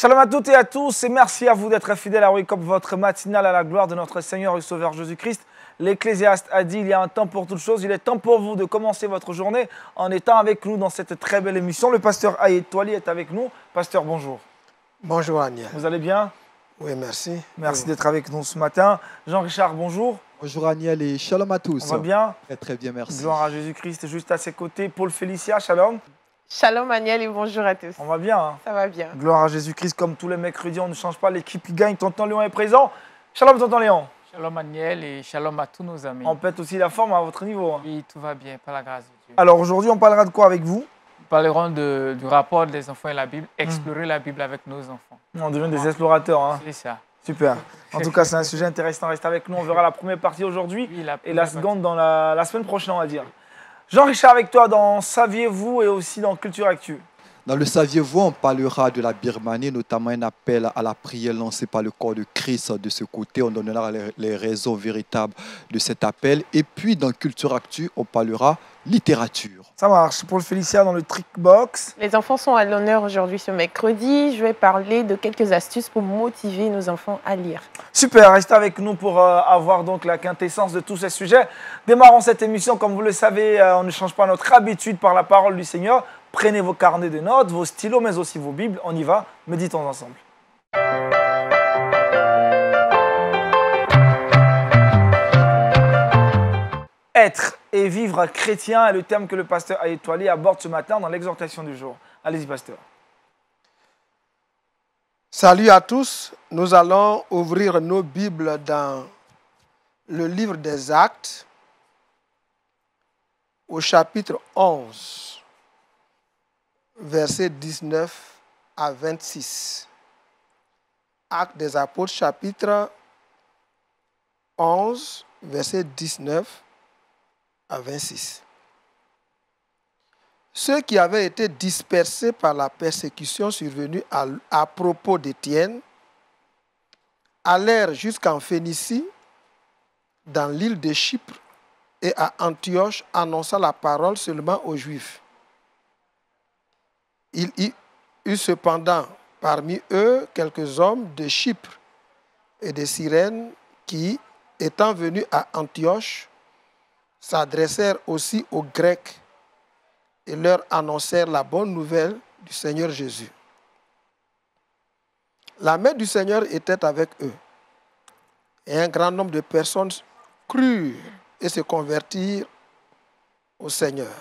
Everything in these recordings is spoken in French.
Shalom à toutes et à tous et merci à vous d'être fidèles à Wake Up, votre matinale à la gloire de notre Seigneur et Sauveur Jésus-Christ. L'Ecclésiaste a dit il y a un temps pour toutes choses. Il est temps pour vous de commencer votre journée en étant avec nous dans cette très belle émission. Le pasteur Ayed Touali est avec nous. Pasteur, bonjour. Bonjour Agnès. Vous allez bien? Oui, merci. Merci d'être avec nous ce matin. Jean-Richard, bonjour. Bonjour Aniel et shalom à tous. On va bien? Très bien, merci. Gloire à Jésus-Christ. Juste à ses côtés, Paul Félicia, shalom. Shalom Aniel et bonjour à tous. On va bien, hein? Ça va bien. Gloire à Jésus-Christ, comme tous les mercredis, on ne change pas, l'équipe qui gagne. Tonton Léon est présent. Shalom, Tonton Léon. Shalom Aniel et shalom à tous nos amis. On pète aussi la forme à votre niveau. Hein. Oui, tout va bien, par la grâce de Dieu. Alors aujourd'hui, on parlera de quoi avec vous? Nous parlerons du rapport des enfants et la Bible, explorer la Bible avec nos enfants. On devient des explorateurs. Hein. C'est ça. Super. En tout cas, c'est un sujet intéressant. Reste avec nous. On verra la première partie aujourd'hui et la seconde dans la semaine prochaine, on va dire. Jean-Richard, avec toi dans Saviez-vous et aussi dans Culture Actu. Dans le Saviez-vous, on parlera de la Birmanie, notamment un appel à la prière lancé par le corps de Christ de ce côté. On donnera les raisons véritables de cet appel. Et puis, dans Culture Actu, on parlera littérature. Ça marche. Pour le Félicia dans le Trick Box. Les enfants sont à l'honneur aujourd'hui ce mercredi. Je vais parler de quelques astuces pour motiver nos enfants à lire. Super, restez avec nous pour avoir donc la quintessence de tous ces sujets. Démarrons cette émission, comme vous le savez, on ne change pas notre habitude par la parole du Seigneur. Prenez vos carnets de notes, vos stylos, mais aussi vos Bibles. On y va, méditons ensemble. Être et vivre chrétien est le terme que le pasteur Ayed Touali aborde ce matin dans l'exhortation du jour. Allez-y, pasteur. Salut à tous. Nous allons ouvrir nos Bibles dans le livre des Actes, au chapitre 11, versets 19 à 26. Actes des Apôtres, chapitre 11, versets 19 à 26. Ceux qui avaient été dispersés par la persécution survenue à propos d'Étienne allèrent jusqu'en Phénicie, dans l'île de Chypre et à Antioche, annonçant la parole seulement aux Juifs. Il y eut cependant parmi eux quelques hommes de Chypre et de Cyrène qui, étant venus à Antioche, s'adressèrent aussi aux Grecs et leur annoncèrent la bonne nouvelle du Seigneur Jésus. La main du Seigneur était avec eux, et un grand nombre de personnes crurent et se convertirent au Seigneur.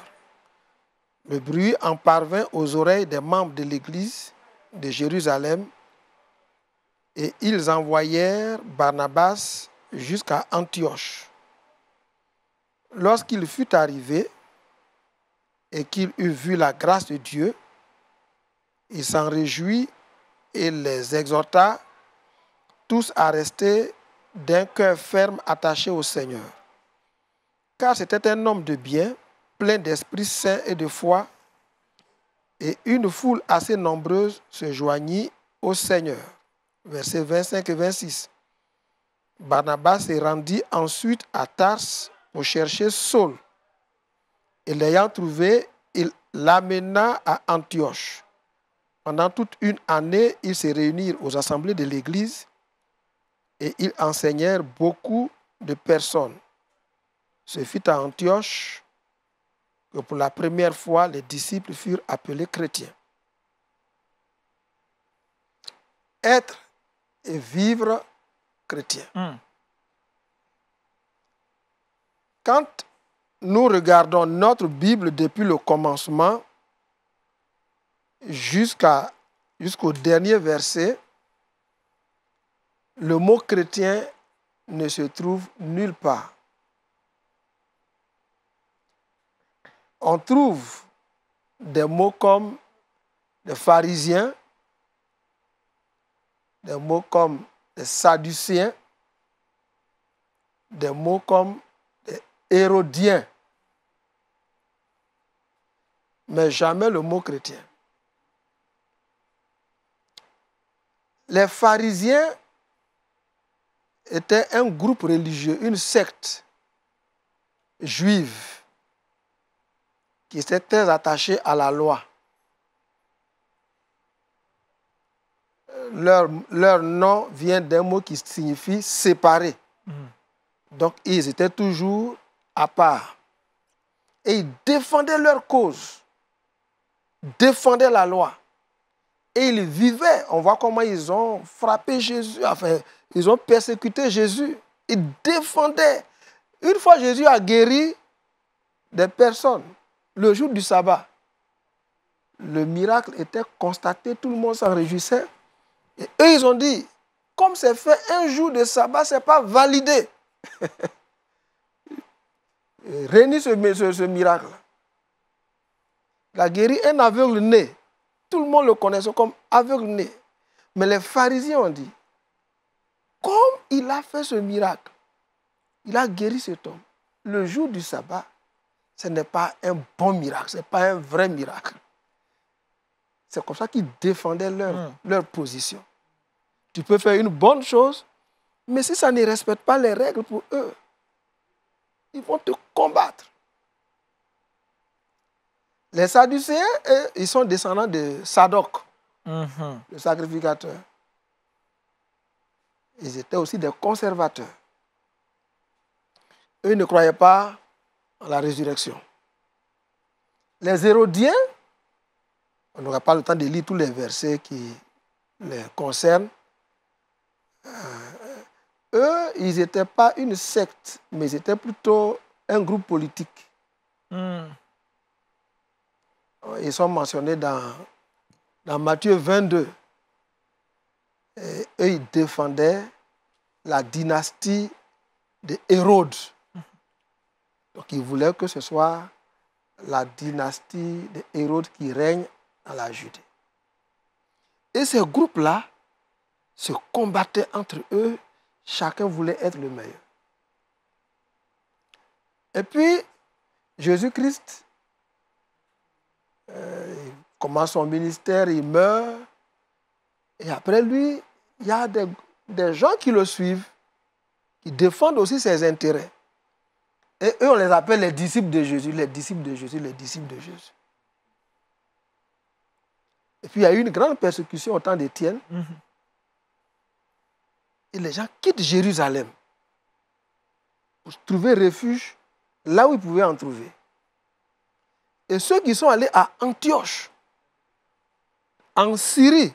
Le bruit en parvint aux oreilles des membres de l'Église de Jérusalem, et ils envoyèrent Barnabas jusqu'à Antioche. Lorsqu'il fut arrivé et qu'il eut vu la grâce de Dieu, il s'en réjouit et les exhorta tous à rester d'un cœur ferme attaché au Seigneur. Car c'était un homme de bien, plein d'Esprit Saint et de foi, et une foule assez nombreuse se joignit au Seigneur. Versets 25 et 26. Barnabas se rendit ensuite à Tars pour chercher Saul. Et l'ayant trouvé, il l'amena à Antioche. Pendant toute une année, ils se réunirent aux assemblées de l'Église et ils enseignèrent beaucoup de personnes. Ce fut à Antioche que pour la première fois, les disciples furent appelés chrétiens. Être et vivre chrétien. Quand nous regardons notre Bible depuis le commencement jusqu'au dernier verset, le mot chrétien ne se trouve nulle part. On trouve des mots comme les pharisiens, des mots comme les sadduciens, des mots comme les hérodiens, mais jamais le mot chrétien. Les pharisiens étaient un groupe religieux, une secte juive qui était très attachée à la loi. leur nom vient d'un mot qui signifie séparé. Donc, ils étaient toujours à part. Et ils défendaient leur cause, défendaient la loi. Et ils vivaient. On voit comment ils ont frappé Jésus, enfin, ils ont persécuté Jésus. Ils défendaient. Une fois, Jésus a guéri des personnes le jour du sabbat. Le miracle était constaté, tout le monde s'en réjouissait. Et eux, ils ont dit, comme c'est fait un jour de sabbat, ce n'est pas validé. Réunis ce miracle. Il a guéri un aveugle-né. Tout le monde le connaissait comme aveugle-né. Mais les pharisiens ont dit, comme il a fait ce miracle, il a guéri cet homme, le jour du sabbat, ce n'est pas un bon miracle, ce n'est pas un vrai miracle. C'est comme ça qu'ils défendaient leur position. Tu peux faire une bonne chose, mais si ça ne respecte pas les règles pour eux, ils vont te combattre. Les Sadducéens, eux, ils sont descendants de Sadoc, le sacrificateur. Ils étaient aussi des conservateurs. Eux ne croyaient pas en la résurrection. Les Hérodiens, on n'aura pas le temps de lire tous les versets qui les concernent. Eux, ils n'étaient pas une secte, mais ils étaient plutôt un groupe politique. Ils sont mentionnés dans Matthieu 22. Et eux, ils défendaient la dynastie de Hérode. Donc, ils voulaient que ce soit la dynastie de Hérode qui règne dans la Judée. Et ces groupes-là se combattaient entre eux. Chacun voulait être le meilleur. Et puis, Jésus-Christ il commence son ministère, il meurt. Et après lui, il y a des gens qui le suivent, qui défendent aussi ses intérêts. Et eux, on les appelle les disciples de Jésus, les disciples de Jésus, les disciples de Jésus. Et puis, il y a eu une grande persécution au temps d'Étienne. Et les gens quittent Jérusalem pour trouver refuge là où ils pouvaient en trouver. Et ceux qui sont allés à Antioche, en Syrie,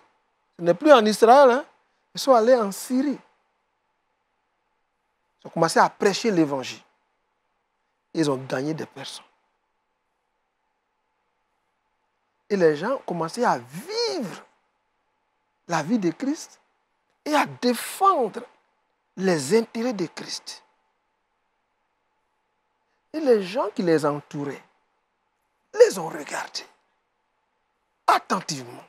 ce n'est plus en Israël, hein, ils sont allés en Syrie. Ils ont commencé à prêcher l'évangile. Ils ont gagné des personnes. Et les gens ont commencé à vivre la vie de Christ et à défendre les intérêts de Christ. Et les gens qui les entouraient les ont regardés attentivement.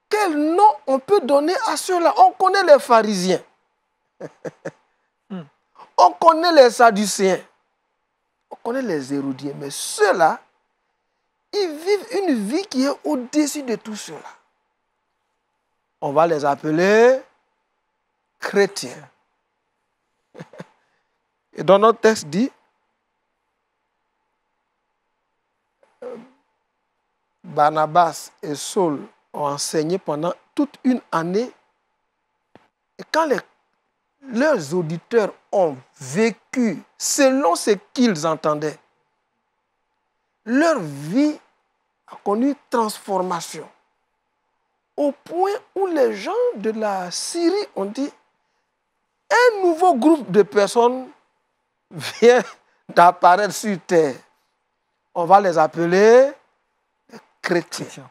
Quel nom on peut donner à ceux-là? On connaît les pharisiens. On connaît les sadducéens. On connaît les hérodiens. Mais ceux-là, ils vivent une vie qui est au-dessus de tout cela. On va les appeler chrétiens. Et dans notre texte dit, Barnabas et Saul ont enseigné pendant toute une année. Et quand leurs auditeurs ont vécu selon ce qu'ils entendaient, leur vie a connu transformation. Au point où les gens de la Syrie ont dit, un nouveau groupe de personnes vient d'apparaître sur terre. On va les appeler chrétiens.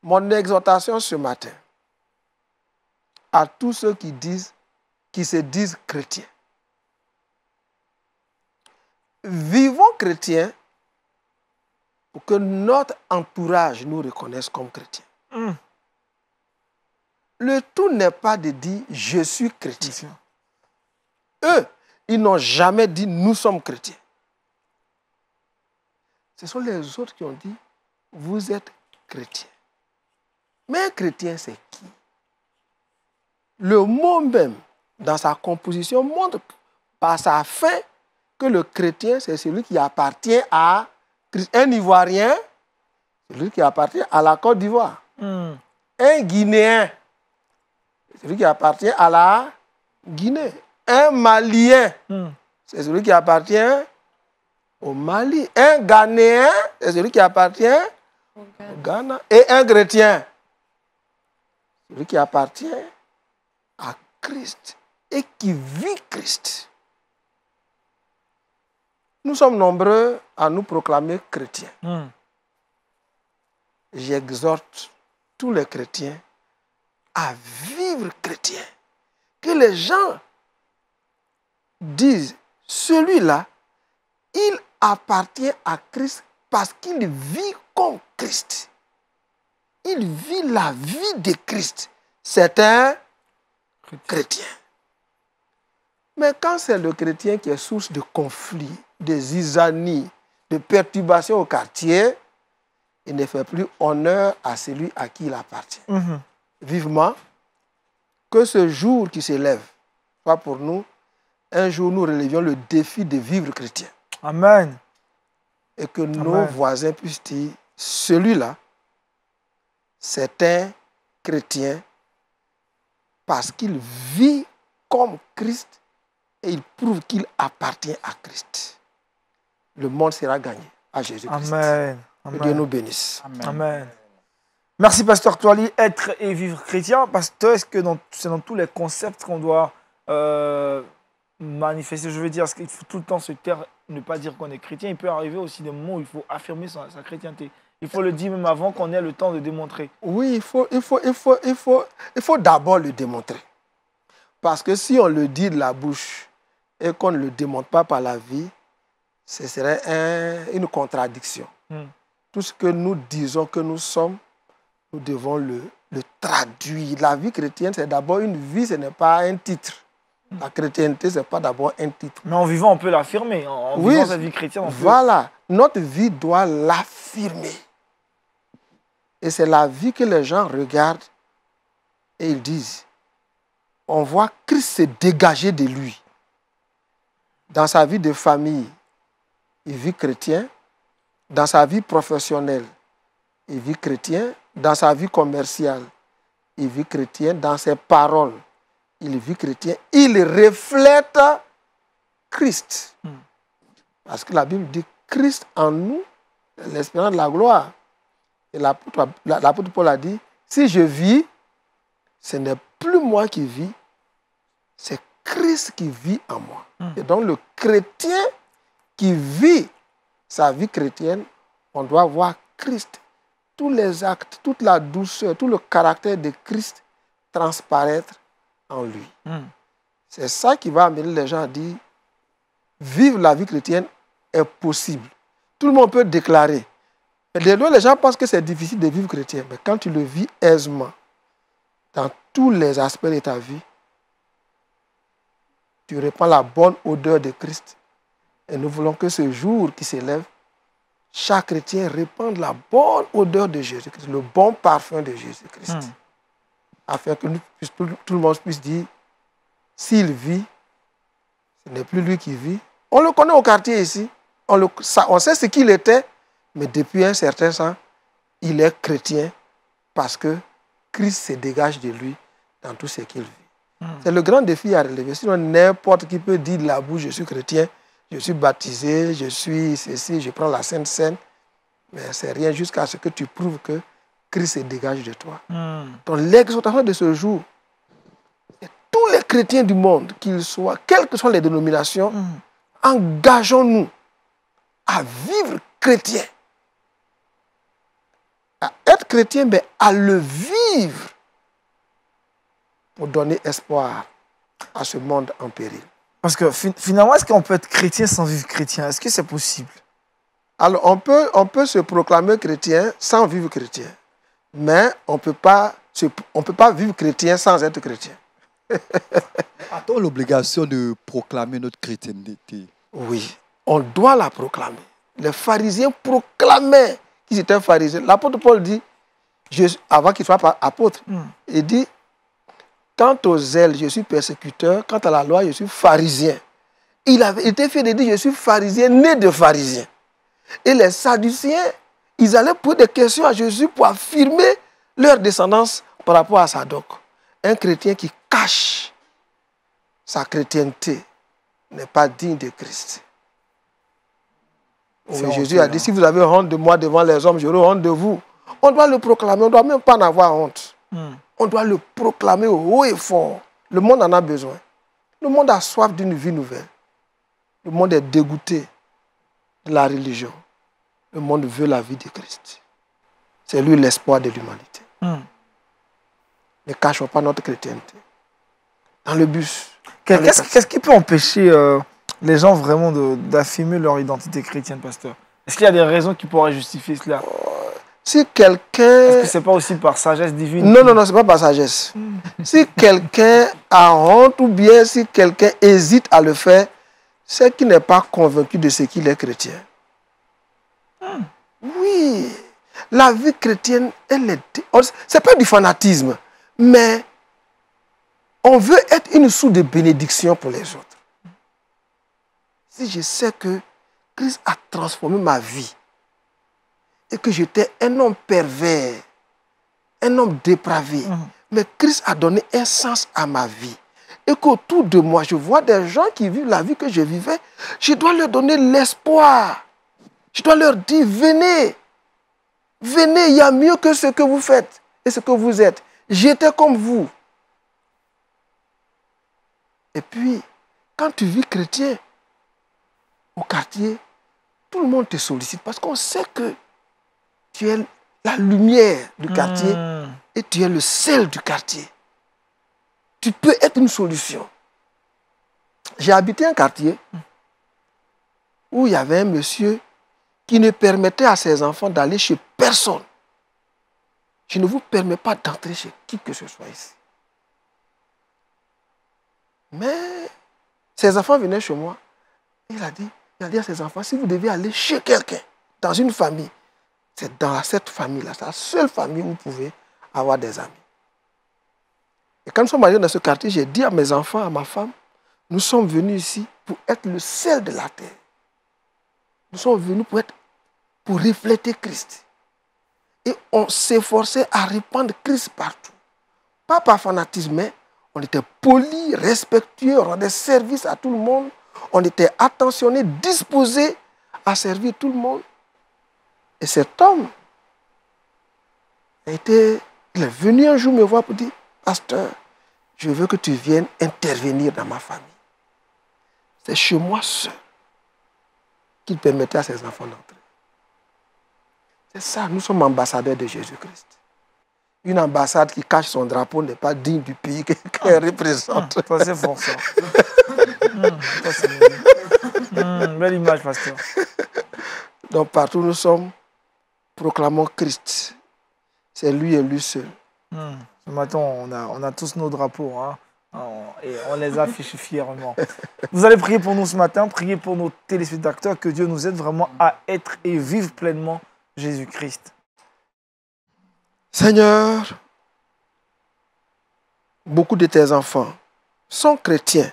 Mon exhortation ce matin à tous ceux qui se disent chrétiens. Vivons chrétiens pour que notre entourage nous reconnaisse comme chrétiens. Le tout n'est pas de dire « je suis chrétien ». Eux, ils n'ont jamais dit « nous sommes chrétiens ». Ce sont les autres qui ont dit « vous êtes chrétiens ». Mais un chrétien, c'est qui? Le mot même, dans sa composition, montre par sa fin que le chrétien, c'est celui qui appartient à un Ivoirien, celui qui appartient à la Côte d'Ivoire. Un Guinéen, c'est celui qui appartient à la Guinée. Un Malien, c'est celui qui appartient au Mali. Un Ghanéen, c'est celui qui appartient au Ghana. Et un chrétien, celui qui appartient à Christ et qui vit Christ. Nous sommes nombreux à nous proclamer chrétiens. J'exhorte tous les chrétiens à vivre chrétien. Que les gens disent, celui-là, il appartient à Christ parce qu'il vit comme Christ. Il vit la vie de Christ. C'est un chrétien. Mais quand c'est le chrétien qui est source de conflits, de zizanies, de perturbations au quartier, il ne fait plus honneur à celui à qui il appartient. Vivement que ce jour qui s'élève soit pour nous un jour où nous relevions le défi de vivre chrétien. Amen. Et que nos voisins puissent dire, celui-là, c'est un chrétien parce qu'il vit comme Christ et il prouve qu'il appartient à Christ. Le monde sera gagné à Jésus-Christ. Amen. Que Dieu nous bénisse. Amen. Amen. Merci, Pasteur Toali. Être et vivre chrétien, Pasteur, est-ce que c'est dans tous les concepts qu'on doit manifester? Je veux dire, est-ce qu'il faut tout le temps se taire, ne pas dire qu'on est chrétien? Il peut arriver aussi des moments où il faut affirmer sa chrétienté. Il faut le dire même avant qu'on ait le temps de démontrer. Oui, il faut d'abord le démontrer. Parce que si on le dit de la bouche et qu'on ne le démontre pas par la vie, ce serait une contradiction. Tout ce que nous disons que nous sommes, nous devons le traduire. La vie chrétienne, c'est d'abord une vie, ce n'est pas un titre. La chrétienté, ce n'est pas d'abord un titre. Mais en vivant, on peut l'affirmer. En vivant sa vie chrétienne, on peut... Voilà. Notre vie doit l'affirmer. Et c'est la vie que les gens regardent et ils disent, on voit Christ se dégager de lui. Dans sa vie de famille, il vit chrétien. Dans sa vie professionnelle, il vit chrétien. Dans sa vie commerciale, il vit chrétien. Dans ses paroles, il vit chrétien. Il reflète Christ. Parce que la Bible dit Christ en nous, l'espérance de la gloire. Et l'apôtre Paul a dit, si je vis, ce n'est plus moi qui vis, c'est Christ qui vit en moi. Et donc le chrétien qui vit sa vie chrétienne, on doit voir Christ. Tous les actes, toute la douceur, tout le caractère de Christ transparaître en lui. C'est ça qui va amener les gens à dire, vivre la vie chrétienne est possible. Tout le monde peut déclarer. Mais les gens pensent que c'est difficile de vivre chrétien. Mais quand tu le vis aisément, dans tous les aspects de ta vie, tu répands la bonne odeur de Christ. Et nous voulons que ce jour qui s'élève, chaque chrétien répande la bonne odeur de Jésus-Christ, le bon parfum de Jésus-Christ. Afin que tout le monde puisse dire, s'il vit, ce n'est plus lui qui vit. On le connaît au quartier ici, on sait ce qu'il était, mais depuis un certain temps, il est chrétien parce que Christ se dégage de lui dans tout ce qu'il vit. C'est le grand défi à relever. Sinon, n'importe qui peut dire de la bouche, je suis chrétien, je suis baptisé, je suis ceci, je prends la Sainte Seine. Mais c'est rien jusqu'à ce que tu prouves que Christ se dégage de toi. Donc l'exhortation de ce jour, tous les chrétiens du monde, qu'ils soient, quelles que soient les dénominations, engageons-nous à vivre chrétien. À être chrétien, mais à le vivre pour donner espoir à ce monde en péril. Parce que finalement, est-ce qu'on peut être chrétien sans vivre chrétien? Est-ce que c'est possible? Alors, on peut se proclamer chrétien sans vivre chrétien. Mais on ne peut pas vivre chrétien sans être chrétien. A-t-on l'obligation de proclamer notre chrétienté? Oui, on doit la proclamer. Les pharisiens proclamaient qu'ils étaient pharisiens. L'apôtre Paul dit, avant qu'il soit apôtre, il dit, quant aux zèles, je suis persécuteur. Quant à la loi, je suis pharisien. Il avait été fait de dire, je suis pharisien, né de pharisien. Et les Sadducéens, ils allaient poser des questions à Jésus pour affirmer leur descendance par rapport à Sadoc. Un chrétien qui cache sa chrétienté n'est pas digne de Christ. Oui, Jésus a dit, si vous avez honte de moi devant les hommes, j'aurai honte de vous. On doit le proclamer, on ne doit même pas en avoir honte. On doit le proclamer haut et fort. Le monde en a besoin. Le monde a soif d'une vie nouvelle. Le monde est dégoûté de la religion. Le monde veut la vie de Christ. C'est lui l'espoir de l'humanité. Ne cachons pas notre chrétienté. Dans le bus. Qu'est-ce qui peut empêcher les gens vraiment d'affirmer leur identité chrétienne, pasteur? Est-ce qu'il y a des raisons qui pourraient justifier cela? Si quelqu'un... Est-ce que ce n'est pas aussi par sagesse divine? Non, non, non, ce n'est pas par sagesse. Si quelqu'un a honte ou bien si quelqu'un hésite à le faire, c'est qu'il n'est pas convaincu de ce qu'il est chrétien. Oui, la vie chrétienne, elle est... Ce n'est pas du fanatisme, mais on veut être une source de bénédiction pour les autres. Si je sais que Christ a transformé ma vie et que j'étais un homme pervers, un homme dépravé, mais Christ a donné un sens à ma vie et qu'autour de moi, je vois des gens qui vivent la vie que je vivais, je dois leur donner l'espoir. Je dois leur dire, venez, venez, il y a mieux que ce que vous faites et ce que vous êtes. J'étais comme vous. Et puis, quand tu vis chrétien, au quartier, tout le monde te sollicite parce qu'on sait que tu es la lumière du quartier et tu es le sel du quartier. Tu peux être une solution. J'ai habité un quartier où il y avait un monsieur qui ne permettait à ses enfants d'aller chez personne. Je ne vous permets pas d'entrer chez qui que ce soit ici. Mais ses enfants venaient chez moi. Il a dit à ses enfants, si vous devez aller chez quelqu'un, dans une famille, c'est dans cette famille-là, c'est la seule famille où vous pouvez avoir des amis. Et quand nous sommes arrivés dans ce quartier, j'ai dit à mes enfants, à ma femme, nous sommes venus ici pour être le sel de la terre. Nous sommes venus pour refléter Christ. Et on s'efforçait à répandre Christ partout. Pas par fanatisme, mais on était polis, respectueux, on rendait service à tout le monde. On était attentionnés, disposés à servir tout le monde. Et cet homme, il est venu un jour me voir pour dire, pasteur, je veux que tu viennes intervenir dans ma famille. C'est chez moi seul qu'il permettait à ses enfants d'entrer. C'est ça, nous sommes ambassadeurs de Jésus-Christ. Une ambassade qui cache son drapeau n'est pas digne du pays qu'elle représente. Ça, c'est fort, ça. Belle image, pasteur. Donc, partout où nous sommes, proclamons Christ. C'est lui et lui seul. Ce matin, on a tous nos drapeaux. Hein, et on les affiche fièrement. Vous allez prier pour nous ce matin, prier pour nos téléspectateurs, que Dieu nous aide vraiment à être et vivre pleinement Jésus-Christ. Seigneur, beaucoup de tes enfants sont chrétiens,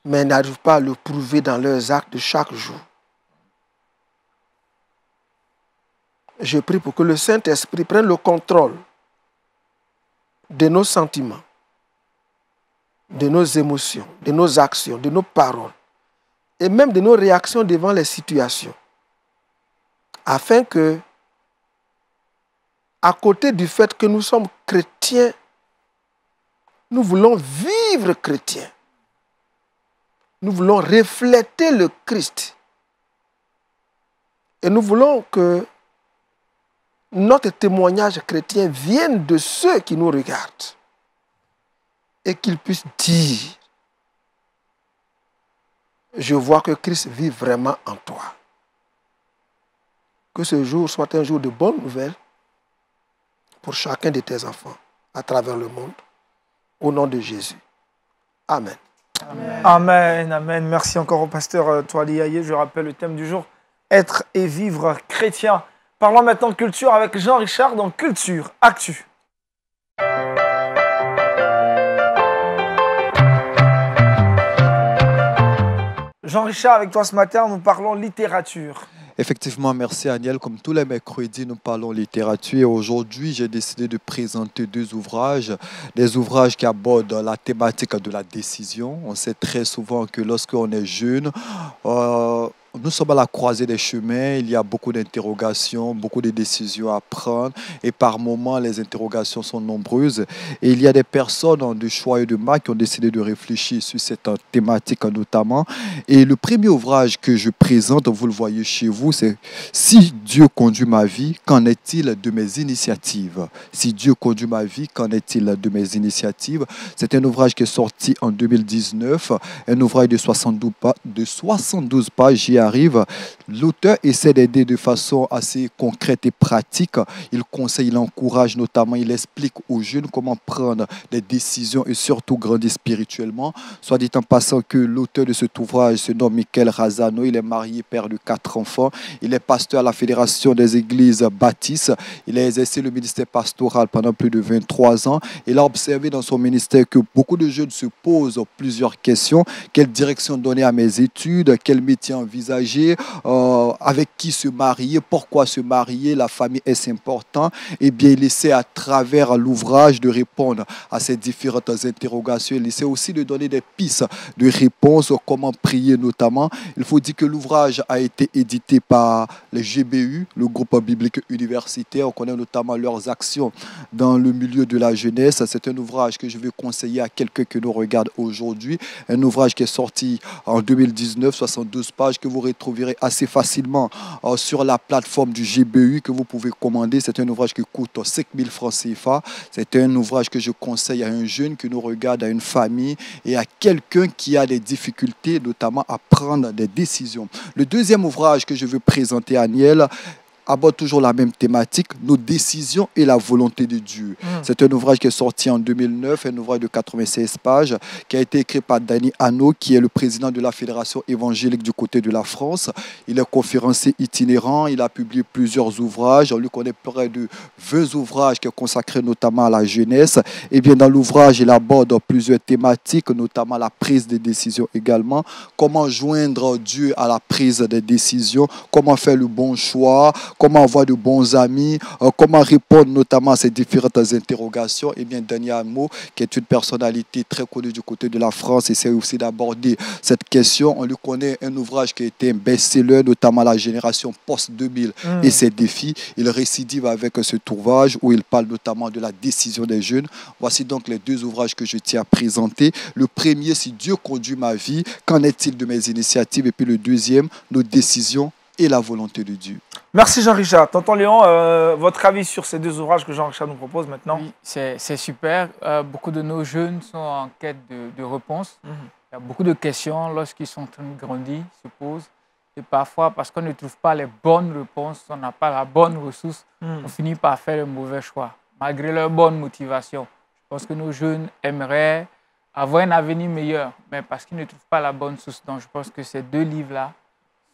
mais n'arrivent pas à le prouver dans leurs actes de chaque jour. Je prie pour que le Saint-Esprit prenne le contrôle de nos sentiments, de nos émotions, de nos actions, de nos paroles, et même de nos réactions devant les situations, afin que, à côté du fait que nous sommes chrétiens, nous voulons vivre chrétiens. Nous voulons refléter le Christ. Et nous voulons que notre témoignage chrétien vienne de ceux qui nous regardent. Et qu'ils puissent dire, je vois que Christ vit vraiment en toi. Que ce jour soit un jour de bonnes nouvelles pour chacun de tes enfants à travers le monde. Au nom de Jésus. Amen. Amen. Amen, amen. Merci encore au pasteur Toali Aye. Je rappelle le thème du jour, être et vivre chrétien. Parlons maintenant culture avec Jean-Richard dans Culture Actu. Jean-Richard, avec toi ce matin, nous parlons littérature. Effectivement, merci Aniel. Comme tous les mercredis, nous parlons littérature. Et aujourd'hui, j'ai décidé de présenter deux ouvrages. Des ouvrages qui abordent la thématique de la décision. On sait très souvent que lorsqu'on est jeune, nous sommes à la croisée des chemins. Il y a beaucoup d'interrogations, beaucoup de décisions à prendre. Et par moments, les interrogations sont nombreuses. Et il y a des personnes de choix et de marque qui ont décidé de réfléchir sur cette thématique notamment. Et le premier ouvrage que je présente, vous le voyez chez vous, c'est Si Dieu conduit ma vie, qu'en est-il de mes initiatives? Si Dieu conduit ma vie, qu'en est-il de mes initiatives? C'est un ouvrage qui est sorti en 2019, un ouvrage de 72 pages, j'y arrive. L'auteur essaie d'aider de façon assez concrète et pratique. Il conseille, il encourage notamment, il explique aux jeunes comment prendre des décisions et surtout grandir spirituellement. Soit dit en passant que l'auteur de cet ouvrage se nomme Michael Razzano. Il est marié, père de 4 enfants. Il est pasteur à la Fédération des Églises baptistes. Il a exercé le ministère pastoral pendant plus de 23 ans. Il a observé dans son ministère que beaucoup de jeunes se posent plusieurs questions. Quelle direction donner à mes études? Quel métier envisager? Avec qui se marier? Pourquoi se marier? La famille, est-ce important? Eh bien, il essaie à travers l'ouvrage de répondre à ces différentes interrogations. Il essaie aussi de donner des pistes de réponse, comment prier notamment. Il faut dire que l'ouvrage a été édité par les GBU, le groupe biblique universitaire. On connaît notamment leurs actions dans le milieu de la jeunesse. C'est un ouvrage que je vais conseiller à quelqu'un qui nous regarde aujourd'hui. Un ouvrage qui est sorti en 2019, 72 pages, que vous retrouverez assez facilement sur la plateforme du GBU, que vous pouvez commander. C'est un ouvrage qui coûte 5 000 francs CFA. C'est un ouvrage que je conseille à un jeune qui nous regarde, à une famille et à quelqu'un qui a des difficultés, notamment à prendre des décisions. Le deuxième ouvrage que je veux présenter, Aniel, aborde toujours la même thématique, nos décisions et la volonté de Dieu. C'est un ouvrage qui est sorti en 2009, un ouvrage de 96 pages, qui a été écrit par Danny Hanno, qui est le président de la Fédération évangélique du côté de la France. Il est conférencier itinérant, il a publié plusieurs ouvrages, on lui connaît près de 20 ouvrages qui sont consacrés notamment à la jeunesse. Et bien dans l'ouvrage, il aborde plusieurs thématiques, notamment la prise des décisions également, comment joindre Dieu à la prise des décisions, comment faire le bon choix, comment avoir de bons amis, comment répondre notamment à ces différentes interrogations. Et bien, Danny Hanno, qui est une personnalité très connue du côté de la France, essaie aussi d'aborder cette question. On lui connaît un ouvrage qui a été un best-seller, notamment la génération post-2000 et ses défis. Il récidive avec cet ouvrage où il parle notamment de la décision des jeunes. Voici donc les deux ouvrages que je tiens à présenter. Le premier, Si Dieu conduit ma vie, qu'en est-il de mes initiatives? Et puis le deuxième, Nos décisions et la volonté de Dieu. Merci Jean-Richard. Tonton Léon, votre avis sur ces deux ouvrages que Jean-Richard nous propose maintenant? Oui, c'est super. Beaucoup de nos jeunes sont en quête de réponses. Il y a beaucoup de questions lorsqu'ils sont en train de grandir, se posent. Et parfois, parce qu'on ne trouve pas les bonnes réponses, on n'a pas la bonne ressource, on finit par faire le mauvais choix, malgré leur bonne motivation. Je pense que nos jeunes aimeraient avoir un avenir meilleur, mais parce qu'ils ne trouvent pas la bonne source. Donc, je pense que ces deux livres-là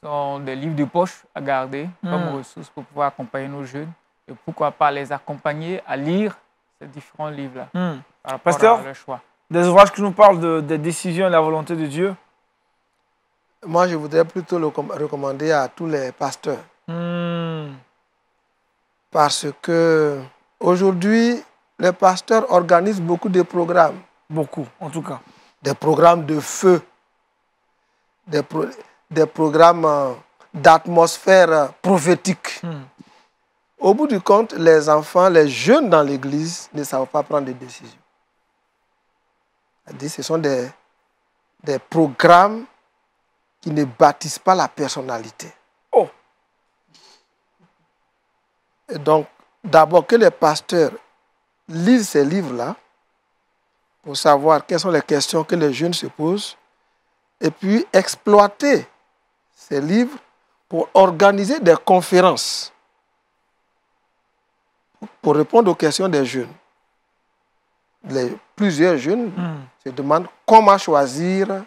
sont des livres de poche à garder comme ressources pour pouvoir accompagner nos jeunes et pourquoi pas les accompagner à lire ces différents livres-là par rapport Pasteur, à leur choix. Des ouvrages qui nous parlent des décisions et de la volonté de Dieu? Moi, je voudrais plutôt le recommander à tous les pasteurs. Parce que aujourd'hui, les pasteurs organisent beaucoup de programmes. Beaucoup, en tout cas. Des programmes de feu, des programmes d'atmosphère prophétique. Au bout du compte, les enfants, les jeunes dans l'église ne savent pas prendre des décisions. Ce sont des programmes qui ne bâtissent pas la personnalité. Oh. Et donc, d'abord que les pasteurs lisent ces livres-là pour savoir quelles sont les questions que les jeunes se posent et puis exploiter ces livres pour organiser des conférences pour répondre aux questions des jeunes. Plusieurs jeunes se demandent comment choisir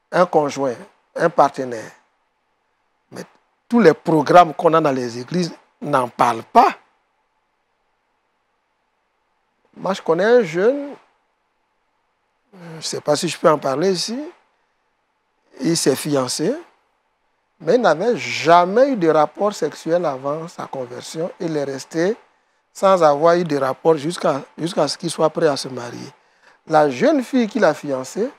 un conjoint, un partenaire. Mais tous les programmes qu'on a dans les églises n'en parlent pas. Moi, je connais un jeune, je ne sais pas si je peux en parler ici, il s'est fiancé, Mais il n'avait jamais eu de rapport sexuel avant sa conversion. Il est resté sans avoir eu de rapport jusqu'à ce qu'il soit prêt à se marier. La jeune fille qu'il a fiancée,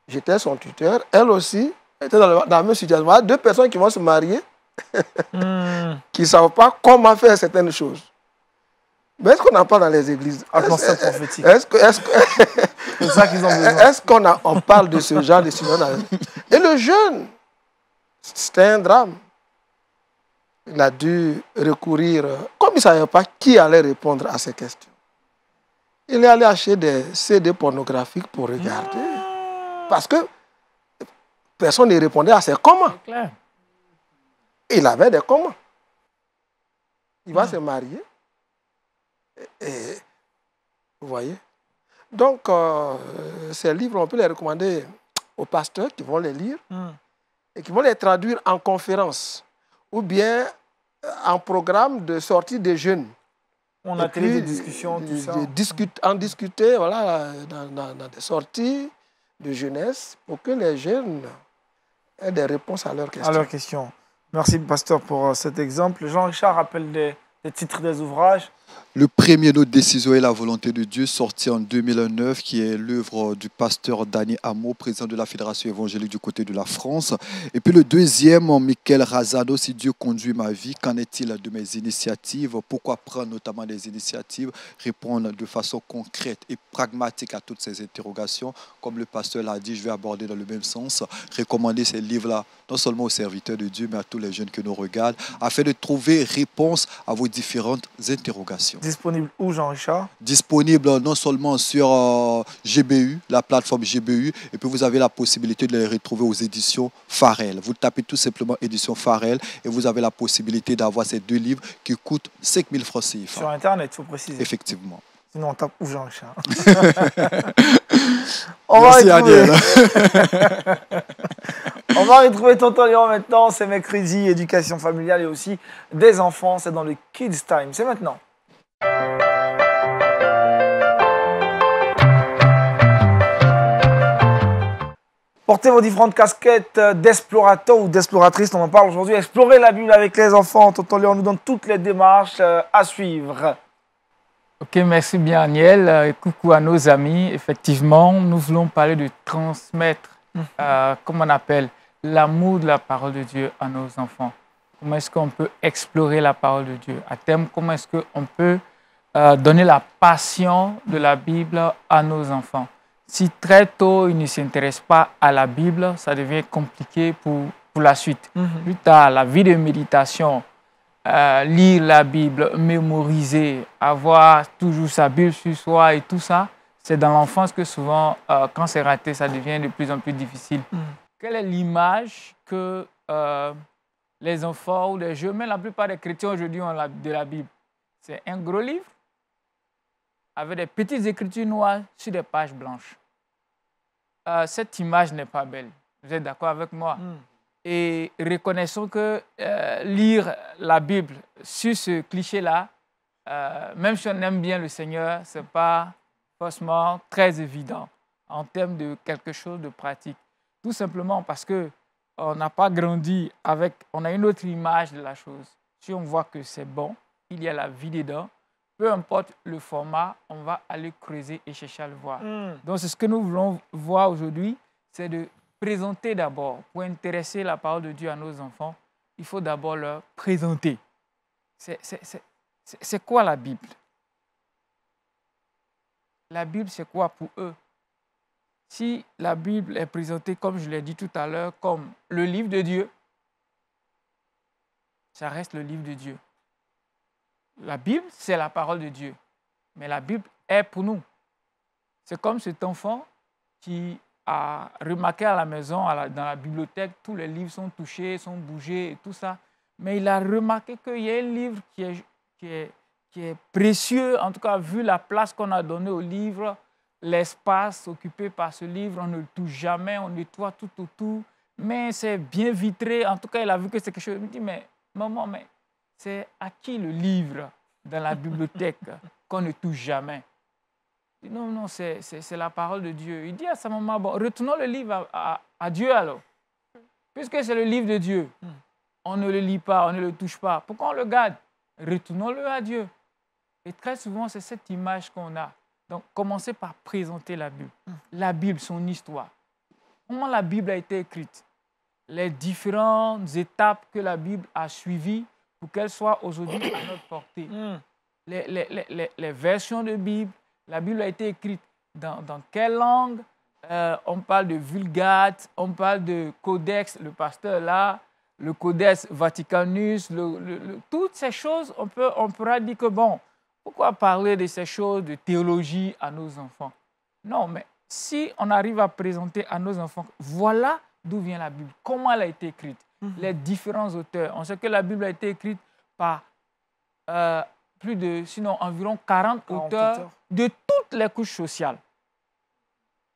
j'étais son tuteur, elle aussi était dans la même situation. Voilà deux personnes qui vont se marier, qui ne savent pas comment faire certaines choses. Mais est-ce qu'on en parle dans les églises? Atmosphère prophétique. C'est ça qu'ils ont besoin. Est-ce qu'on parle de ce genre de situation? Et le jeune, c'était un drame. Il a dû recourir, comme il ne savait pas qui allait répondre à ces questions. Il est allé acheter des CD pornographiques pour regarder. Parce que personne ne répondait à ses comment. Il avait des comment. Il va se marier. Et, vous voyez? Donc, ces livres, on peut les recommander aux pasteurs qui vont les lire et qui vont les traduire en conférence ou bien en programme de sortie des jeunes. On a télé des discussions, tout ça. En discuter, voilà, dans des sorties de jeunesse pour que les jeunes aient des réponses à leurs questions. Merci, pasteur, pour cet exemple. Jean-Richard rappelle des titres des ouvrages. Le premier, Notre décision et la volonté de Dieu, sorti en 2009, qui est l'œuvre du pasteur Danny Amo, président de la Fédération évangélique du côté de la France. Et puis le deuxième, Michael Razano, Si Dieu conduit ma vie, qu'en est-il de mes initiatives? Pourquoi prendre notamment des initiatives? Répondre de façon concrète et pragmatique à toutes ces interrogations. Comme le pasteur l'a dit, je vais aborder dans le même sens. Recommander ces livres-là, non seulement aux serviteurs de Dieu, mais à tous les jeunes que nous regardent, afin de trouver réponse à vos différentes interrogations. Disponible où, Jean-Richard? Disponible non seulement sur GBU, la plateforme GBU, et puis vous avez la possibilité de les retrouver aux éditions Farel. Vous tapez tout simplement édition Farel et vous avez la possibilité d'avoir ces deux livres qui coûtent 5 000 francs CFA. Sur Internet, il faut préciser. Effectivement. Sinon, on tape où, Jean-Richard? Merci, Daniel. On va retrouver Tonton Léon maintenant. C'est mercredi, éducation familiale et aussi des enfants. C'est dans le Kids Time. C'est maintenant. Portez vos différentes casquettes d'explorateur ou d'exploratrice, on en parle aujourd'hui. Explorer la Bible avec les enfants. Tonton Léon nous donne toutes les démarches à suivre. Ok, merci bien Daniel. Et coucou à nos amis. Effectivement, nous voulons parler de transmettre, comme on appelle, l'amour de la parole de Dieu à nos enfants. Comment est-ce qu'on peut explorer la parole de Dieu? À terme, comment est-ce qu'on peut donner la passion de la Bible à nos enfants? Si très tôt, ils ne s'intéressent pas à la Bible, ça devient compliqué pour la suite. Plus tard, la vie de méditation, lire la Bible, mémoriser, avoir toujours sa Bible sur soi et tout ça, c'est dans l'enfance que souvent, quand c'est raté, ça devient de plus en plus difficile. Quelle est l'image que les enfants ou les jeunes, mais la plupart des chrétiens aujourd'hui ont de la Bible? C'est un gros livre avec des petites écritures noires sur des pages blanches. Cette image n'est pas belle. Vous êtes d'accord avec moi? Et reconnaissons que lire la Bible sur ce cliché-là, même si on aime bien le Seigneur, ce n'est pas forcément très évident en termes de quelque chose de pratique. Tout simplement parce qu'on n'a pas grandi avec... On a une autre image de la chose. Si on voit que c'est bon, il y a la vie dedans, peu importe le format, on va aller creuser et chercher à le voir. Donc, c'est ce que nous voulons voir aujourd'hui, c'est de présenter d'abord. Pour intéresser la parole de Dieu à nos enfants, il faut d'abord leur présenter. C'est quoi la Bible? La Bible, c'est quoi pour eux? Si la Bible est présentée, comme je l'ai dit tout à l'heure, comme le livre de Dieu, ça reste le livre de Dieu. La Bible, c'est la parole de Dieu. Mais la Bible est pour nous. C'est comme cet enfant qui a remarqué à la maison, dans la bibliothèque, tous les livres sont touchés, sont bougés et tout ça. Mais il a remarqué qu'il y a un livre qui est précieux, en tout cas, vu la place qu'on a donnée au livre, l'espace occupé par ce livre, on ne le touche jamais, on nettoie tout autour, mais c'est bien vitré. En tout cas, il a vu que c'est quelque chose. Il me dit, mais maman, mais c'est à qui le livre dans la bibliothèque qu'on ne touche jamais? Il dit, non, c'est la parole de Dieu. Il dit à sa maman, bon, retournons le livre à Dieu alors. Puisque c'est le livre de Dieu, on ne le lit pas, on ne le touche pas. Pourquoi on le garde? Retournons-le à Dieu. Et très souvent, c'est cette image qu'on a. Donc, commencez par présenter la Bible. La Bible, son histoire. Comment la Bible a été écrite? Les différentes étapes que la Bible a suivies pour qu'elle soit aujourd'hui à notre portée. Les versions de Bible, la Bible a été écrite dans quelle langue? On parle de Vulgate, on parle de Codex, le pasteur là, le Codex Vaticanus, toutes ces choses, on pourra dire que bon, pourquoi parler de ces choses de théologie à nos enfants? Non, mais si on arrive à présenter à nos enfants, voilà d'où vient la Bible, comment elle a été écrite, les différents auteurs. On sait que la Bible a été écrite par environ 40 auteurs de toutes les couches sociales.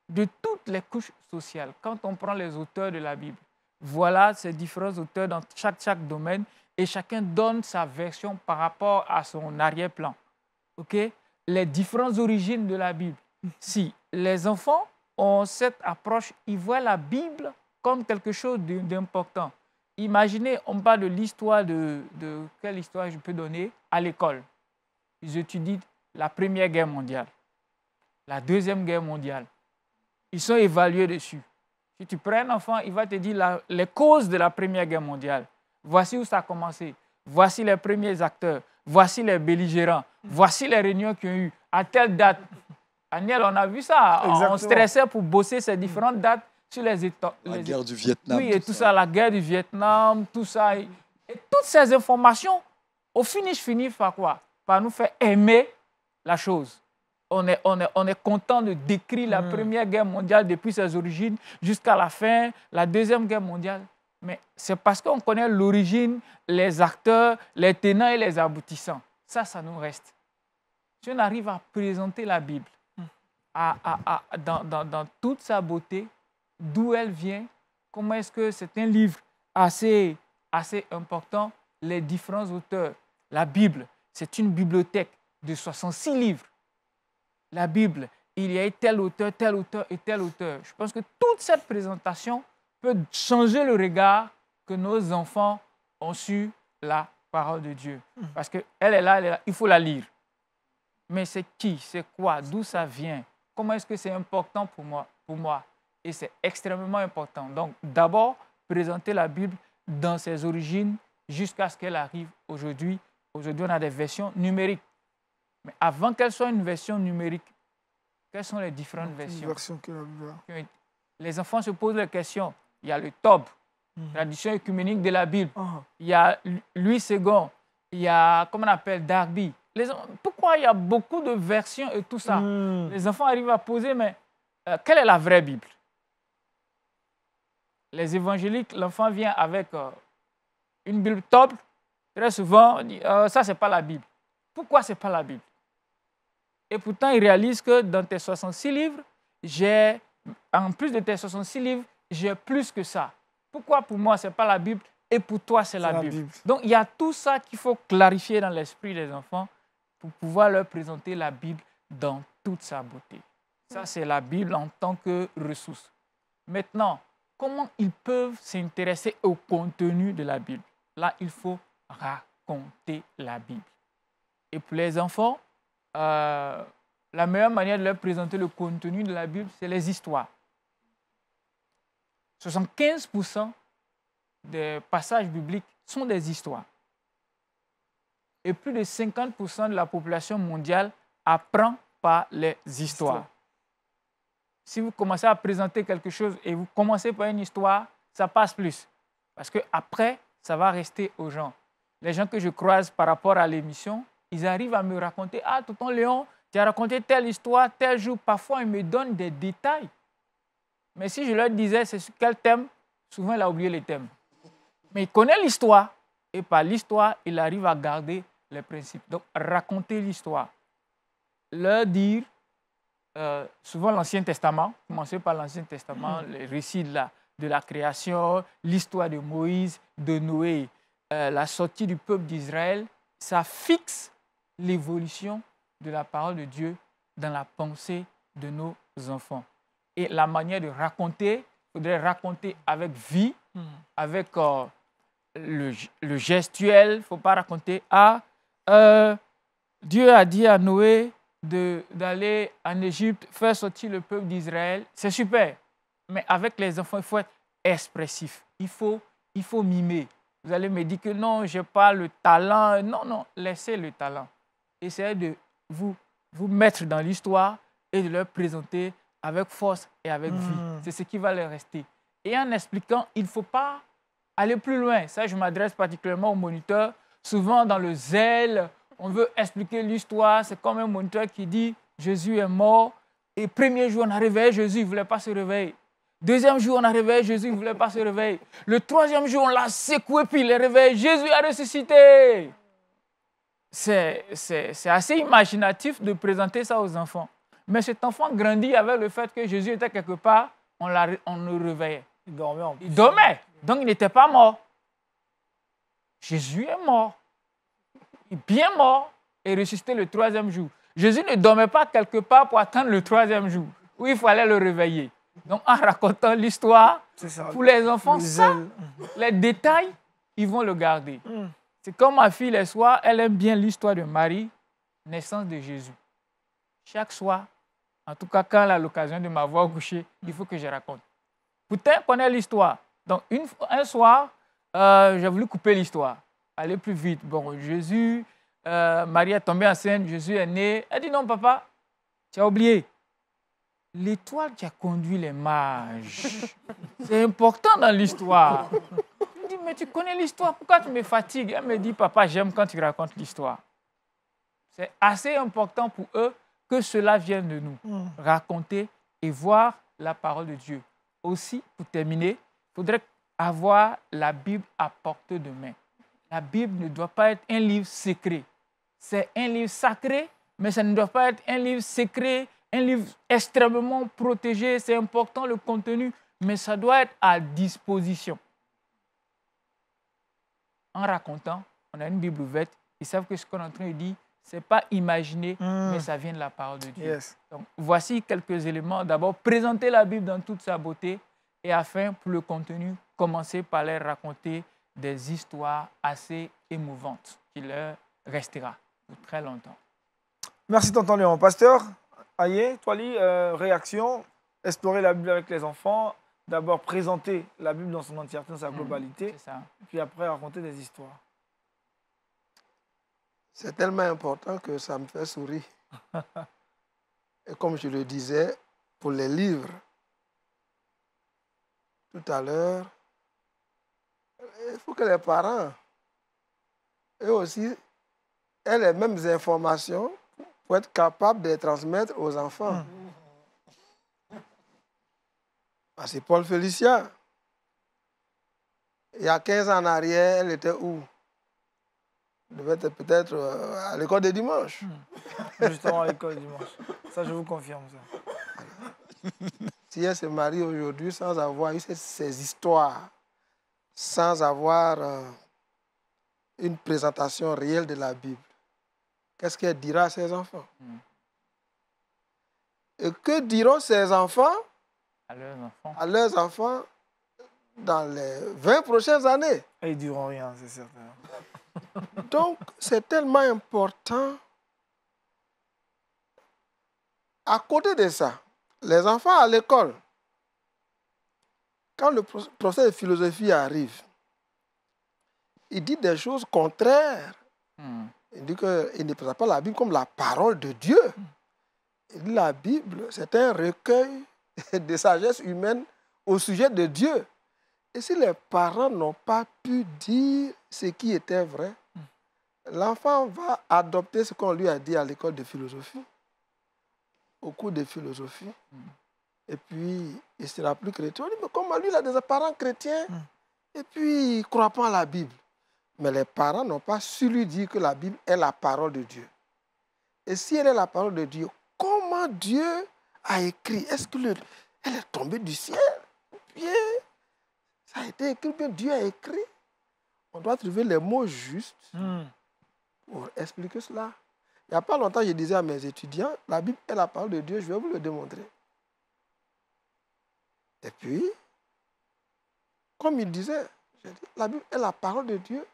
De toutes les couches sociales. Quand on prend les auteurs de la Bible, voilà ces différents auteurs dans chaque domaine et chacun donne sa version par rapport à son arrière-plan. Okay? Les différentes origines de la Bible. Si les enfants ont cette approche, ils voient la Bible comme quelque chose d'important. Imaginez, on parle de l'histoire de quelle histoire je peux donner à l'école. Ils étudient la Première Guerre mondiale, la Deuxième Guerre mondiale. Ils sont évalués dessus. Si tu prends un enfant, il va te dire les causes de la Première Guerre mondiale. Voici où ça a commencé. Voici les premiers acteurs. Voici les belligérants. Voici les réunions qu'il y a eu. À telle date. Daniel, on a vu ça. Exactement. On stressait pour bosser ces différentes dates sur les États. La guerre du Vietnam. Oui, et tout ça, la guerre du Vietnam, tout ça. Et toutes ces informations, au finish, finissent par quoi? Par nous faire aimer la chose. On est content de décrire la Première Guerre mondiale depuis ses origines jusqu'à la fin, la Deuxième Guerre mondiale. Mais c'est parce qu'on connaît l'origine, les acteurs, les tenants et les aboutissants. Ça nous reste. Si on arrive à présenter la Bible dans toute sa beauté, d'où elle vient, comment est-ce que c'est un livre assez important, les différents auteurs. La Bible, c'est une bibliothèque de 66 livres. La Bible, il y a tel auteur et tel auteur. Je pense que toute cette présentation peut changer le regard que nos enfants ont sur la parole de Dieu. Parce qu'elle est là, il faut la lire. Mais c'est qui, c'est quoi, d'où ça vient? Comment est-ce que c'est important pour moi? Et c'est extrêmement important. Donc, d'abord, présenter la Bible dans ses origines jusqu'à ce qu'elle arrive aujourd'hui. Aujourd'hui, on a des versions numériques. Mais avant qu'elle soit une version numérique, quelles sont les différentes versions que la Bible a. Les enfants se posent la question. Il y a le TOB, traduction œcuménique de la Bible. Il y a Louis II. Il y a, comment on appelle, Darby. Pourquoi il y a beaucoup de versions et tout ça? Les enfants arrivent à poser, mais quelle est la vraie Bible? Les évangéliques, l'enfant vient avec une Bible TOB. Très souvent, on dit, ça, ce n'est pas la Bible. Pourquoi ce n'est pas la Bible? Et pourtant, il réalise que dans tes 66 livres, en plus de tes 66 livres, j'ai plus que ça. Pourquoi pour moi, ce n'est pas la Bible et pour toi, c'est la Bible? Donc, il y a tout ça qu'il faut clarifier dans l'esprit des enfants pour pouvoir leur présenter la Bible dans toute sa beauté. Ça, c'est la Bible en tant que ressource. Maintenant, comment ils peuvent s'intéresser au contenu de la Bible? Là, il faut raconter la Bible. Et pour les enfants, la meilleure manière de leur présenter le contenu de la Bible, c'est les histoires. 75% des passages bibliques sont des histoires. Et plus de 50% de la population mondiale apprend par les histoires. Si vous commencez à présenter quelque chose et vous commencez par une histoire, ça passe plus. Parce qu'après, ça va rester aux gens. Les gens que je croise par rapport à l'émission, ils arrivent à me raconter « Ah, tonton Léon, tu as raconté telle histoire, tel jour. » Parfois, ils me donnent des détails. Mais si je leur disais c'est sur quel thème, souvent, il a oublié les thèmes. Mais il connaît l'histoire. Et par l'histoire, il arrive à garder les principes. Donc, raconter l'histoire. Leur dire, souvent l'Ancien Testament, commencer par l'Ancien Testament, les récits de la création, l'histoire de Moïse, de Noé, la sortie du peuple d'Israël, ça fixe l'évolution de la parole de Dieu dans la pensée de nos enfants. Et la manière de raconter, il faudrait raconter avec vie, avec le gestuel. Il ne faut pas raconter. Dieu a dit à Noé d'aller en Égypte, faire sortir le peuple d'Israël. C'est super. Mais avec les enfants, il faut être expressif. Il faut mimer. Vous allez me dire que non, je n'ai pas le talent. Non, non, laissez le talent. Essayez de vous mettre dans l'histoire et de leur présenter avec force et avec vie. C'est ce qui va leur rester. Et en expliquant, il ne faut pas aller plus loin. Ça, je m'adresse particulièrement aux moniteurs. Souvent, dans le zèle, on veut expliquer l'histoire. C'est comme un moniteur qui dit « Jésus est mort ». Et premier jour, on a réveillé Jésus, il ne voulait pas se réveiller. Deuxième jour, on a réveillé Jésus, il ne voulait pas se réveiller. Le troisième jour, on l'a secoué, puis il est réveillé. Jésus a ressuscité. C'est assez imaginatif de présenter ça aux enfants. Mais cet enfant grandit avec le fait que Jésus était quelque part, on le réveillait. Il dormait en plus. Il dormait, donc il n'était pas mort. Jésus est mort. Il est bien mort et ressuscité le troisième jour. Jésus ne dormait pas quelque part pour attendre le troisième jour, où il fallait le réveiller. Donc en racontant l'histoire, pour les enfants, les détails, ils vont le garder. C'est comme ma fille, les soirs, elle aime bien l'histoire de Marie, naissance de Jésus. Chaque soir, en tout cas quand elle a l'occasion de m'avoir couché, il faut que je raconte. Pourtant, on connaît l'histoire. Donc un soir, j'ai voulu couper l'histoire, aller plus vite. Bon, Jésus, Marie est tombée enceinte, Jésus est né. Elle dit non, papa, tu as oublié. L'étoile qui a conduit les mages, c'est important dans l'histoire. Je me dis, mais tu connais l'histoire, pourquoi tu me fatigues? Elle me dit, papa, j'aime quand tu racontes l'histoire. C'est assez important pour eux que cela vienne de nous. Raconter et voir la parole de Dieu. Aussi, pour terminer, il faudrait avoir la Bible à portée de main. La Bible ne doit pas être un livre secret. C'est un livre sacré, mais ça ne doit pas être un livre secret, un livre extrêmement protégé. C'est important le contenu, mais ça doit être à disposition. En racontant, on a une Bible ouverte, ils savent que ce qu'on est en train de dire, ce n'est pas imaginé, mais ça vient de la parole de Dieu. Yes. Donc, voici quelques éléments. D'abord, présenter la Bible dans toute sa beauté et afin, pour le contenu, commencer par leur raconter des histoires assez émouvantes qui leur restera pour très longtemps. Merci, tonton Léon. Pasteur Aye, Toili, réaction, explorer la Bible avec les enfants. D'abord, présenter la Bible dans son entièreté, dans sa globalité. C'est ça. Puis après, raconter des histoires. C'est tellement important que ça me fait sourire. Et comme je le disais, pour les livres, tout à l'heure, il faut que les parents, eux aussi, aient les mêmes informations pour être capables de les transmettre aux enfants. Parce que Paul Félicia, il y a 15 ans en arrière, elle était où? Elle devait être peut-être à l'école de dimanche. Justement à l'école dimanche. Ça, je vous confirme ça. Si elle se marie aujourd'hui sans avoir eu ces histoires, sans avoir une présentation réelle de la Bible, qu'est-ce qu'elle dira à ses enfants? Et que diront ses enfants à leurs enfants dans les 20 prochaines années? Et ils ne diront rien, c'est certain. Donc, c'est tellement important. À côté de ça, les enfants à l'école, quand le professeur de philosophie arrive, il dit des choses contraires. Il dit qu'il ne présente pas la Bible comme la parole de Dieu. Il dit la Bible, c'est un recueil de sagesse humaine au sujet de Dieu. Et si les parents n'ont pas pu dire ce qui était vrai, l'enfant va adopter ce qu'on lui a dit à l'école de philosophie, au cours de philosophie, et puis il ne sera plus chrétien. On dit, mais comment lui, il a des parents chrétiens, et puis il ne croit pas à la Bible. Mais les parents n'ont pas su lui dire que la Bible est la parole de Dieu. Et si elle est la parole de Dieu, comment Dieu a écrit? Est-ce qu'elle est tombée du ciel? Bien, ça a été écrit, bien Dieu a écrit. On doit trouver les mots justes pour expliquer cela. Il n'y a pas longtemps, je disais à mes étudiants, la Bible est la parole de Dieu, je vais vous le démontrer. Et puis, comme il disait, la Bible est la parole de Dieu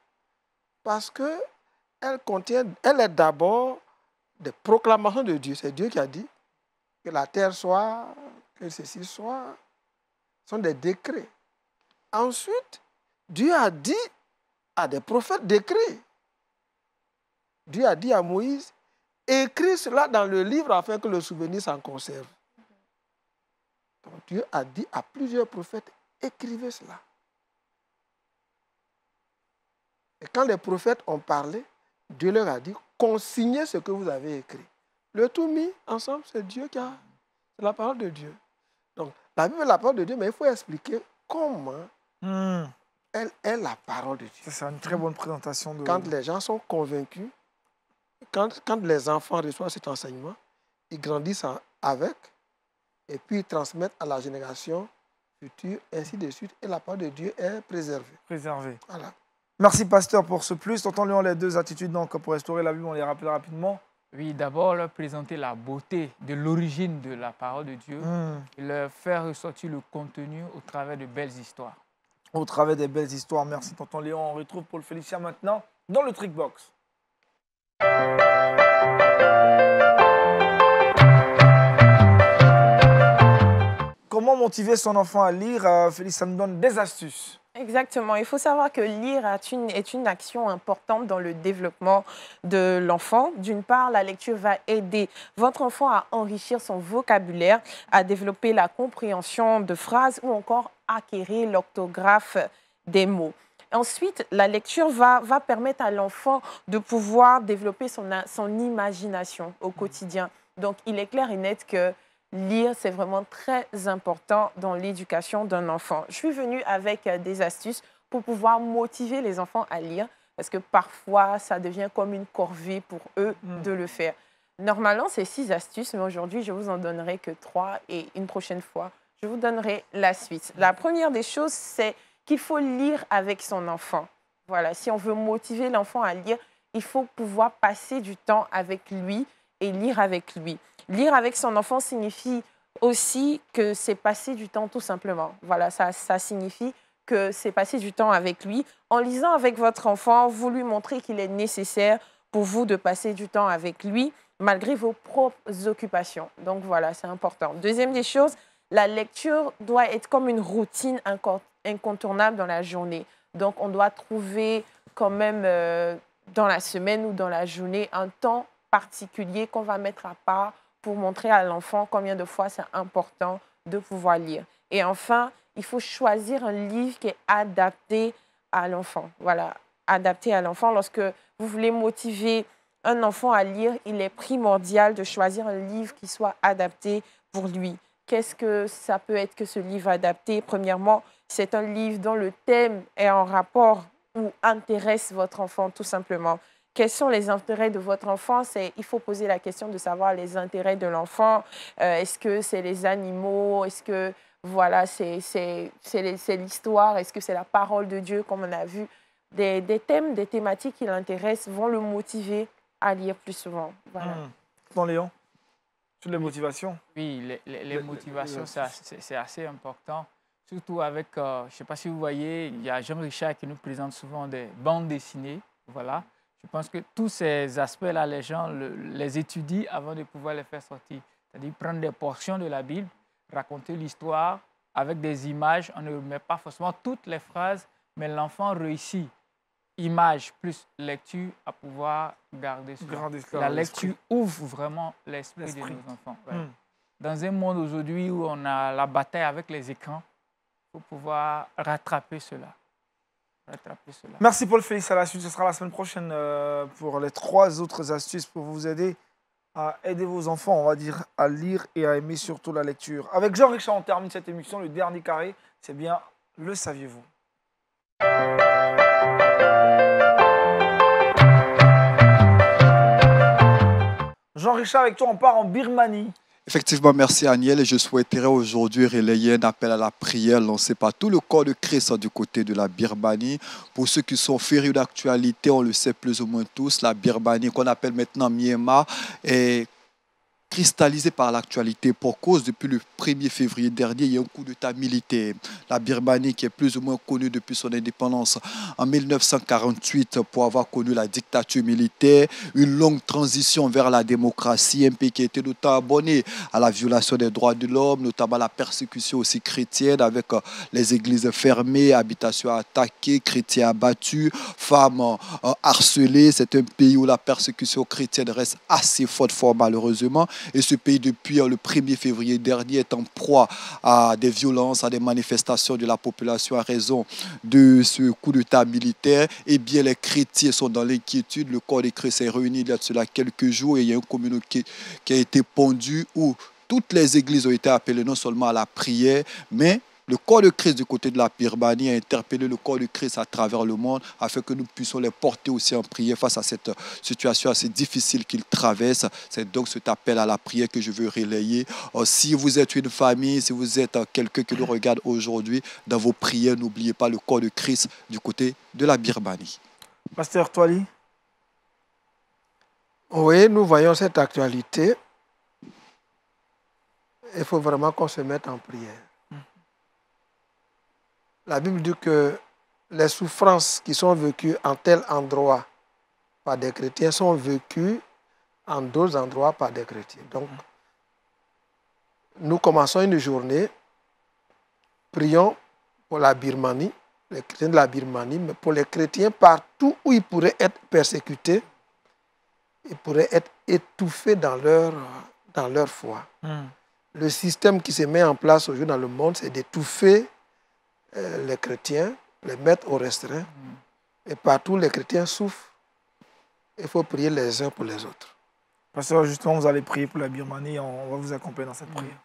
parce qu'elle contient, elle est d'abord des proclamations de Dieu. C'est Dieu qui a dit que la terre soit, que ceci soit. Ce sont des décrets. Ensuite, Dieu a dit à des prophètes d'écrire. Dieu a dit à Moïse, écris cela dans le livre afin que le souvenir s'en conserve. Donc Dieu a dit à plusieurs prophètes, écrivez cela. Et quand les prophètes ont parlé, Dieu leur a dit, consignez ce que vous avez écrit. Le tout mis ensemble, c'est Dieu qui a... C'est la parole de Dieu. Donc, la Bible est la parole de Dieu, mais il faut expliquer comment elle est la parole de Dieu. C'est une très bonne présentation. Quand les gens sont convaincus, quand les enfants reçoivent cet enseignement, ils grandissent avec, et puis ils transmettent à la génération future, ainsi de suite, et la parole de Dieu est préservée. Préservée. Voilà. Merci, pasteur, pour ce plus. Entendons les deux attitudes donc, pour restaurer la Bible, on les rappelle rapidement. Oui, d'abord, leur présenter la beauté de l'origine de la parole de Dieu et leur faire ressortir le contenu au travers de belles histoires. Au travers des belles histoires. Merci, tonton Léon. On retrouve Paul Félicien maintenant dans le Trickbox. Comment motiver son enfant à lire? Félicien nous donne des astuces. Exactement. Il faut savoir que lire est une action importante dans le développement de l'enfant. D'une part, la lecture va aider votre enfant à enrichir son vocabulaire, à développer la compréhension de phrases ou encore acquérir l'orthographe des mots. Ensuite, la lecture va permettre à l'enfant de pouvoir développer son imagination au quotidien. Donc, il est clair et net que lire, c'est vraiment très important dans l'éducation d'un enfant. Je suis venue avec des astuces pour pouvoir motiver les enfants à lire, parce que parfois, ça devient comme une corvée pour eux de le faire. Normalement, c'est 6 astuces, mais aujourd'hui, je vous en donnerai que 3 et une prochaine fois, je vous donnerai la suite. La première des choses, c'est qu'il faut lire avec son enfant. Voilà, si on veut motiver l'enfant à lire, il faut pouvoir passer du temps avec lui et lire avec lui. Lire avec son enfant signifie aussi que c'est passer du temps tout simplement. Voilà, ça signifie que c'est passer du temps avec lui. En lisant avec votre enfant, vous lui montrez qu'il est nécessaire pour vous de passer du temps avec lui, malgré vos propres occupations. Donc voilà, c'est important. Deuxième des choses, la lecture doit être comme une routine incontournable dans la journée. Donc on doit trouver quand même dans la semaine ou dans la journée un temps particulier qu'on va mettre à part pour montrer à l'enfant combien de fois c'est important de pouvoir lire. Et enfin, il faut choisir un livre qui est adapté à l'enfant. Voilà, adapté à l'enfant. Lorsque vous voulez motiver un enfant à lire, il est primordial de choisir un livre qui soit adapté pour lui. Qu'est-ce que ça peut être que ce livre adapté? Premièrement, c'est un livre dont le thème est en rapport ou intéresse votre enfant tout simplement. Quels sont les intérêts de votre enfant? Il faut poser la question de savoir les intérêts de l'enfant. Est-ce que c'est les animaux? Est-ce que voilà, c'est l'histoire? Est-ce que c'est la parole de Dieu, comme on a vu? Des thèmes, des thématiques qui l'intéressent vont le motiver à lire plus souvent. Voilà. Dans Léon, sur les motivations? Oui, les motivations, c'est assez important. Surtout avec, je ne sais pas si vous voyez, il y a Jean Richard qui nous présente souvent des bandes dessinées. Voilà. Je pense que tous ces aspects-là, les gens les étudient avant de pouvoir les faire sortir. C'est-à-dire prendre des portions de la Bible, raconter l'histoire avec des images. On ne met pas forcément toutes les phrases, mais l'enfant réussit, image plus lecture, à pouvoir garder cela. La lecture ouvre vraiment l'esprit de nos enfants. Ouais. Dans un monde aujourd'hui où on a la bataille avec les écrans, il faut pouvoir rattraper cela. Merci Paul Félix. À la suite, ce sera la semaine prochaine pour les 3 autres astuces pour vous aider à aider vos enfants, on va dire, à lire et à aimer surtout la lecture. Avec Jean-Richard, on termine cette émission. Le dernier carré, c'est bien le saviez-vous. Jean-Richard, avec toi, on part en Birmanie. Effectivement, merci Aniel. Et je souhaiterais aujourd'hui relayer un appel à la prière lancé par tout le corps de Christ du côté de la Birmanie. Pour ceux qui sont férus d'actualité, on le sait plus ou moins tous, la Birmanie qu'on appelle maintenant Myanmar est cristallisé par l'actualité. Pour cause, depuis le 1er février dernier, il y a un coup d'État militaire. La Birmanie, qui est plus ou moins connue depuis son indépendance en 1948 pour avoir connu la dictature militaire, une longue transition vers la démocratie, un pays qui a été notamment abonné à la violation des droits de l'homme, notamment la persécution aussi chrétienne avec les églises fermées, habitations attaquées, chrétiens abattus, femmes harcelées. C'est un pays où la persécution chrétienne reste assez forte, fort malheureusement. Et ce pays, depuis le 1er février dernier, est en proie à des violences, à des manifestations de la population à raison de ce coup d'État militaire. Eh bien, les chrétiens sont dans l'inquiétude. Le corps des chrétiens s'est réuni il y a de cela quelques jours et il y a une communauté qui a été pondue où toutes les églises ont été appelées non seulement à la prière, mais le corps de Christ du côté de la Birmanie a interpellé le corps de Christ à travers le monde afin que nous puissions les porter aussi en prière face à cette situation assez difficile qu'ils traversent. C'est donc cet appel à la prière que je veux relayer. Si vous êtes une famille, si vous êtes quelqu'un qui nous regarde aujourd'hui, dans vos prières, n'oubliez pas le corps de Christ du côté de la Birmanie. Pasteur Toali. Oui, nous voyons cette actualité. Il faut vraiment qu'on se mette en prière. La Bible dit que les souffrances qui sont vécues en tel endroit par des chrétiens sont vécues en d'autres endroits par des chrétiens. Donc, nous commençons une journée, prions pour la Birmanie, les chrétiens de la Birmanie, mais pour les chrétiens partout où ils pourraient être persécutés, ils pourraient être étouffés dans leur foi. Le système qui se met en place aujourd'hui dans le monde, c'est d'étouffer les chrétiens, les mettre au restreint. Et partout, les chrétiens souffrent. Il faut prier les uns pour les autres. Pasteur, justement, vous allez prier pour la Birmanie. On va vous accompagner dans cette prière.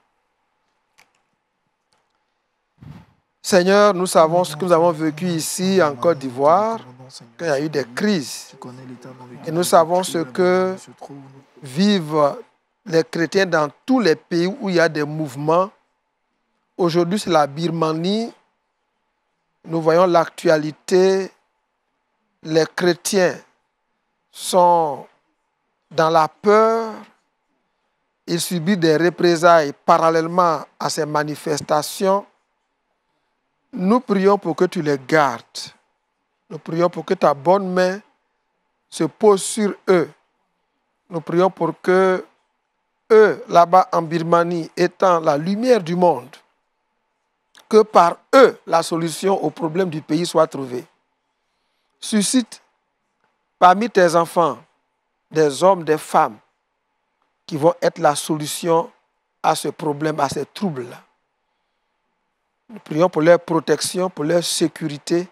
Seigneur, nous savons ce que nous avons vécu ici en Côte d'Ivoire, qu'il y a eu des crises. Et nous savons ce que vivent les chrétiens dans tous les pays où il y a des mouvements. Aujourd'hui, c'est la Birmanie. Nous voyons l'actualité. Les chrétiens sont dans la peur. Ils subissent des représailles parallèlement à ces manifestations. Nous prions pour que tu les gardes. Nous prions pour que ta bonne main se pose sur eux. Nous prions pour que eux, là-bas en Birmanie, étant la lumière du monde, que par eux, la solution au problème du pays soit trouvée. Suscite parmi tes enfants des hommes, des femmes qui vont être la solution à ce problème, à ces troubles-là. Nous prions pour leur protection, pour leur sécurité,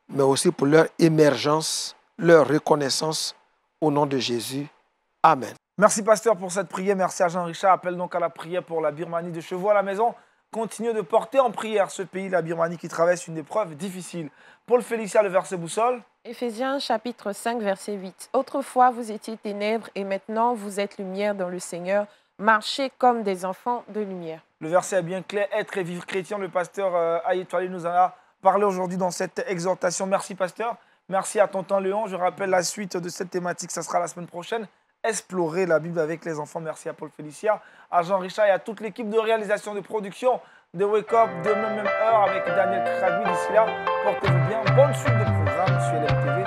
mais aussi pour leur émergence, leur reconnaissance au nom de Jésus. Amen. Merci, pasteur, pour cette prière. Merci à Jean-Richard. Appelle donc à la prière pour la Birmanie de Chevaux à la maison. Continuez de porter en prière ce pays, la Birmanie, qui traverse une épreuve difficile. Paul Félicia, le verset boussole. Éphésiens chapitre 5, verset 8. Autrefois, vous étiez ténèbres et maintenant vous êtes lumière dans le Seigneur. Marchez comme des enfants de lumière. Le verset est bien clair. Être et vivre chrétien. Le pasteur Ayet Fali nous en a parlé aujourd'hui dans cette exhortation. Merci, pasteur. Merci à tonton Léon. Je rappelle la suite de cette thématique. Ça sera la semaine prochaine. Explorer la Bible avec les enfants. Merci à Paul Félicia, à Jean-Richard et à toute l'équipe de réalisation, de production de Wake Up, de même heure avec Daniel Kragui. D'ici là, portez-vous bien. Bonne suite de programme sur LMTV.